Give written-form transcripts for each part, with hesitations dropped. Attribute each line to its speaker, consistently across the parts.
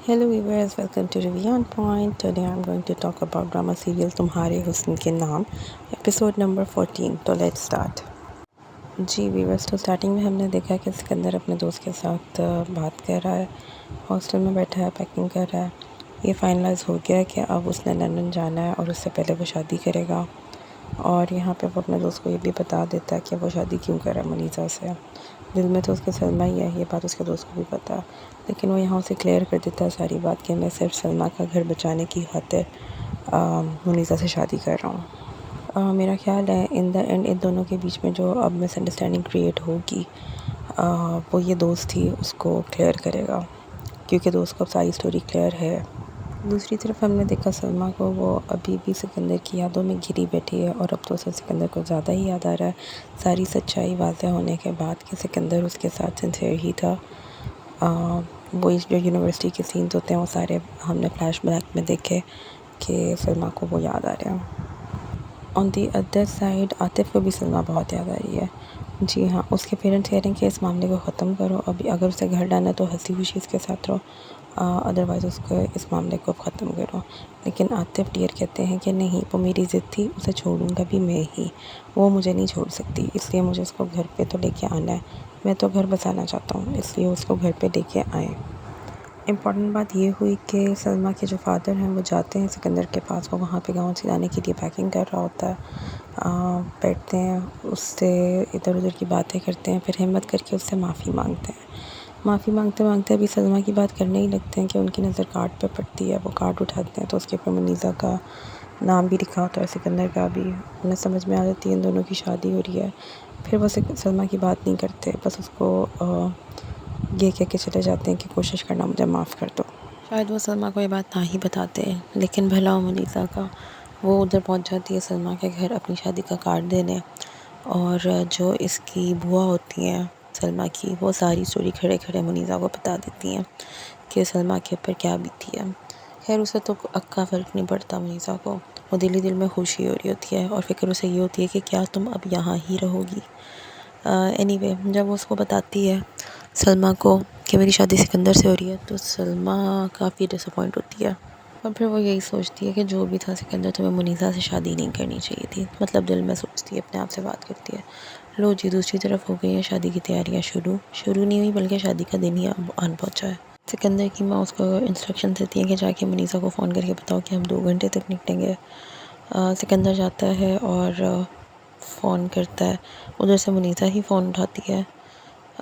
Speaker 1: Hello viewers, welcome to Review on Point. Today I'm going to talk about drama serial तुम्हारे हुस्न के नाम episode number 14. तो let's start. Ji viewers, तो starting में हमने देखा कि सिकंदर अपने दोस्त के साथ बात कर रहा है, हॉस्टल में बैठा है, पैकिंग कर रहा है. ये फाइनलाइज हो गया है कि अब उसने लंदन जाना है और उससे पहले वो शादी करेगा. और यहाँ पे वो अपने दोस्त को ये भी बता देता है कि वो शादी क्यों कर रहा है मुनीसा से. दिल में तो उसके सलमा ही है, ये बात उसके दोस्त को भी पता है, लेकिन वो यहाँ उसे क्लियर कर देता है सारी बात कि मैं सिर्फ सलमा का घर बचाने की खातिर मुनीसा से शादी कर रहा हूँ. मेरा ख्याल है इन द एंड इन दोनों के बीच में जो अब मिसअंडरस्टैंडिंग क्रिएट होगी वो ये दोस्त ही उसको क्लियर करेगा, क्योंकि दोस्त को अब सारी स्टोरी क्लियर है. दूसरी तरफ हमने देखा सलमा को, वो अभी भी सिकंदर की यादों में घिरी बैठी है और अब तो उसे सिकंदर को ज़्यादा ही याद आ रहा है. सारी सच्चाई वाज़ेह होने के बाद कि सिकंदर उसके साथ सिंसियर ही था. वो इस जो यूनिवर्सिटी के सीन्स होते हैं वो सारे हमने फ्लैशबैक में देखे कि सलमा को वो याद आ रहे हैं. On the other side Atif को भी सलमा बहुत याद आ रही है. जी हाँ, उसके पेरेंट्स कह रहे हैं कि इस मामले को ख़त्म करो, अभी अगर उसे घर डालना तो हंसी खुशी उसके साथ रहो, अदरवाइज़ उसको इस मामले को ख़त्म करो. लेकिन आतिफ़ डियर कहते हैं कि नहीं, वो मेरी ज़िद थी, उसे छोड़ूंगा भी मैं ही, वो मुझे नहीं छोड़ सकती, इसलिए मुझे उसको घर पे तो लेके आना है. मैं तो घर बसाना चाहता हूँ, इसलिए उसको घर पे लेके आए. इम्पॉर्टेंट बात ये हुई कि सलमा के जो फादर हैं वो जाते हैं सिकंदर के पास, वो वहाँ पे गाँव से जाने के लिए पैकिंग कर रहा होता है. बैठते हैं, उससे इधर उधर की बातें करते हैं, फिर हिम्मत करके उससे माफ़ी मांगते हैं. माफ़ी मांगते मांगते अभी सलमा की बात करने ही लगते हैं कि उनकी नज़र कार्ड पे पड़ती है. वो कार्ड उठाते हैं तो उसके ऊपर मुनीसा का नाम भी लिखा होता है, सिकंदर का भी. उन्हें समझ में आ जाती है इन दोनों की शादी हो रही है. फिर वो सलमा की बात नहीं करते, बस उसको ये कह के चले जाते हैं कि कोशिश करना मुझे माफ़ कर दो. शायद वो सलमा को ये बात ना ही बताते, लेकिन भला हो मुनीसा का, वो उधर पहुंच जाती है सलमा के घर अपनी शादी का कार्ड देने. और जो इसकी बुआ होती हैं सलमा की, वो सारी स्टोरी खड़े खड़े मुनीसा को बता देती हैं कि सलमा के ऊपर क्या बीती है. खैर उसे तो अक्का फ़र्क नहीं पड़ता मुनीसा को, वो दिल ही दिल में खुशी हो रही होती है और फिक्र उसे ये होती है कि क्या तुम अब यहाँ ही रहोगी. एनीवे, जब वो उसको बताती है सलमा को कि मेरी शादी सिकंदर से हो रही है, तो सलमा काफ़ी डिसअपॉइंट होती है. और फिर वो यही सोचती है कि जो भी था सिकंदर, तुम्हें मुनीसा से शादी नहीं करनी चाहिए थी. मतलब दिल में सोचती है, अपने आप से बात करती है. लो जी, दूसरी तरफ हो गई है शादी की तैयारियां शुरू नहीं हुई, बल्कि शादी का दिन ही आन पहुंचा है. सिकंदर की माँ उसको इंस्ट्रक्शन देती है कि जाके मुनीसा को फ़ोन करके बताओ कि हम 2 घंटे तक निकलेंगे. सिकंदर जाता है और फ़ोन करता है. उधर से मुनीसा ही फ़ोन उठाती है.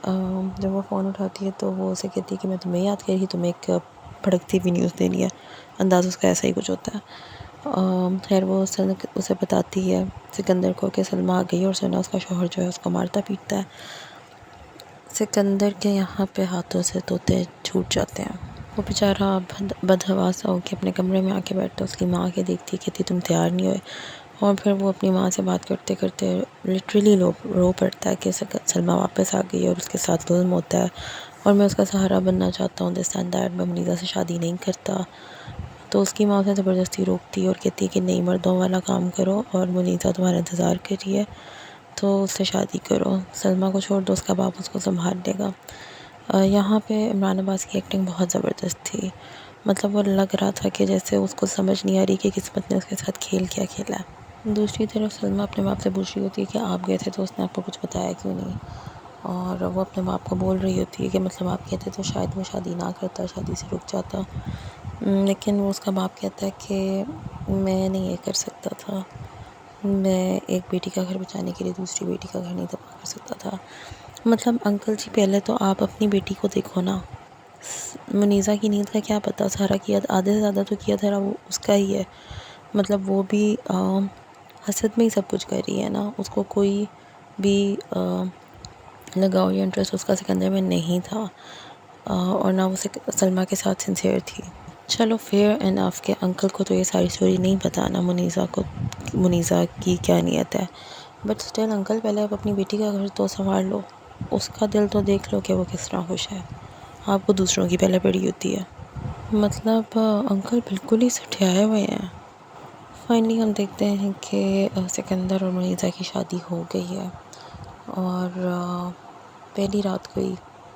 Speaker 1: जब वो फ़ोन उठाती है तो वो उसे कहती है कि मैं तुम्हें याद कर रही, तुम्हें एक भड़कती हुई न्यूज़ देनी है. अंदाज़ उसका ऐसा ही कुछ होता है. खैर वो उसे बताती है सिकंदर को कि सलमा आ गई और सुना उसका शौहर जो है उसको मारता पीटता है. सिकंदर के यहाँ पे हाथों से तोते छूट जाते हैं. वो बेचारा बदहवासा होकर अपने कमरे में आके बैठता, उसकी माँ आके देखती है, कहती तुम तैयार नहीं हुए. और फिर वो अपनी माँ से बात करते करते लिटरली रो पड़ता है कि सलमा वापस आ गई है और उसके साथ जुल्म होता है और मैं उसका सहारा बनना चाहता हूँ, दिस एंड दैट, मैं मुनीसा से शादी नहीं करता. तो उसकी माँ उसे ज़बरदस्ती रोकती है और कहती है कि नहीं, मर्दों वाला काम करो और मुनीसा तुम्हारा इंतज़ार कर रही है, तो उससे शादी करो. सलमा को छोड़ दो, उसका बाप उसको संभाल लेगा. यहाँ पे इमरान अब्बास की एक्टिंग बहुत ज़बरदस्त थी. मतलब वो लग रहा था कि जैसे उसको समझ नहीं आ रही कि किस्मत ने उसके साथ खेल क्या खेला है. दूसरी तरफ सलमा अपने बाप से पूछ रही होती है कि आप गए थे तो उसने आपको कुछ बताया क्यों नहीं. और वो अपने बाप को बोल रही होती है कि मतलब आप कहते तो शायद मैं शादी ना करता, शादी से रुक जाता. लेकिन वो उसका बाप कहता है कि मैं नहीं ये कर सकता था, मैं एक बेटी का घर बचाने के लिए दूसरी बेटी का घर नहीं तबाह कर सकता था. मतलब अंकल जी, पहले तो आप अपनी बेटी को देखो ना. मुनीसा की नींद का क्या पता, सारा किया आधे से ज़्यादा तो किया था वो उसका ही है. मतलब वो भी हसद में ही सब कुछ कर रही है ना. उसको कोई भी लगाव या इंटरेस्ट उसका सिकंदर में नहीं था, और ना वो सलमा के साथ सिंसियर थी. चलो फेयर एनफ के अंकल को तो ये सारी स्टोरी नहीं पता ना मुनीसा को, मुनीसा की क्या नीयत है. बट स्टिल अंकल, पहले आप अपनी बेटी का घर तो संभाल लो, उसका दिल तो देख लो कि वो किस तरह खुश है. आपको दूसरों की पहले पड़ी होती है. मतलब अंकल बिल्कुल ही सठियाए हुए हैं. फाइनली हम देखते हैं कि सिकंदर और मुनीसा की शादी हो गई है और पहली रात को ही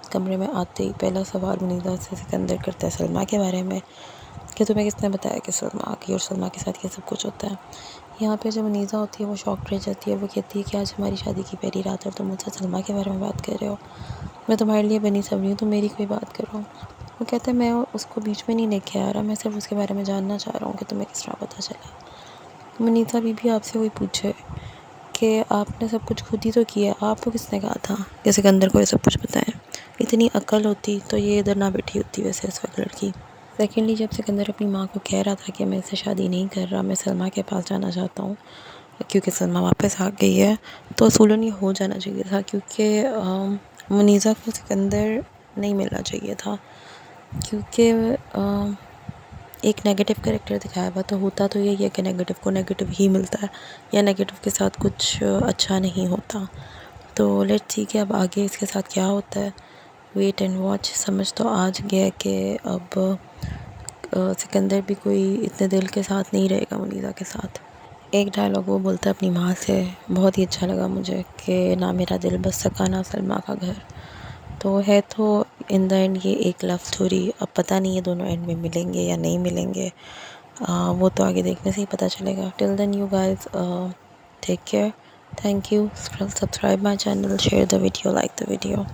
Speaker 1: कमरे में आते ही पहला सवाल मुनीज़ा से सिकंदर करता है सलमा के बारे में कि तुम्हें किसने बताया कि सलमा की और सलमा के साथ ये सब कुछ होता है। यहाँ पे जब मुनीज़ा होती है वो शॉक रह जाती है। वो कहती है कि आज हमारी शादी की पहली रात और तुम मुझसे सलमा के बारे में बात कर रहे हो। मैं तुम्हारे लिए बनी सब रही हूँ, तुम मेरी कोई बात करो। वो कहता है मैं उसको बीच में नहीं लेके आ रहा, मैं सिर्फ उसके बारे में जानना चाह रहा हूँ कि तुम्हें किस तरह पता चला। मुनीज़ा बीबी आपसे वही पूछे कि आपने सब कुछ खुद ही तो किया, आपको किसने कहा था कि सिकंदर को ये सब कुछ बताएं। इतनी अक्ल होती तो ये इधर ना बैठी होती वैसे इस वक्त लड़की। सेकेंडली जब सिकंदर अपनी माँ को कह रहा था कि मैं इससे शादी नहीं कर रहा, मैं सलमा के पास जाना चाहता हूँ क्योंकि सलमा वापस आ गई है, तो असूलन ये हो जाना चाहिए था क्योंकि मुनीज़ा को सिकंदर नहीं मिलना चाहिए था। क्योंकि एक नेगेटिव कैरेक्टर दिखाया हुआ तो होता तो यही है कि नेगेटिव को नेगेटिव ही मिलता है या नेगेटिव के साथ कुछ अच्छा नहीं होता। तो लेट्स सी कि अब आगे इसके साथ क्या होता है। Wait and watch. समझ तो आज गया कि अब सिकंदर भी कोई इतने दिल के साथ नहीं रहेगा मुनीज़ा के साथ। एक डायलॉग वो बोलता है अपनी माँ से, बहुत ही अच्छा लगा मुझे कि ना मेरा दिल बस सका ना सलमा का घर। तो है तो इन द एंड ये एक लव स्टोरी। अब पता नहीं ये दोनों एंड में मिलेंगे या नहीं मिलेंगे, वो तो आगे देखने से ही पता चलेगा। Till then you guys take care, thank you, subscribe my channel, share the video, like the video.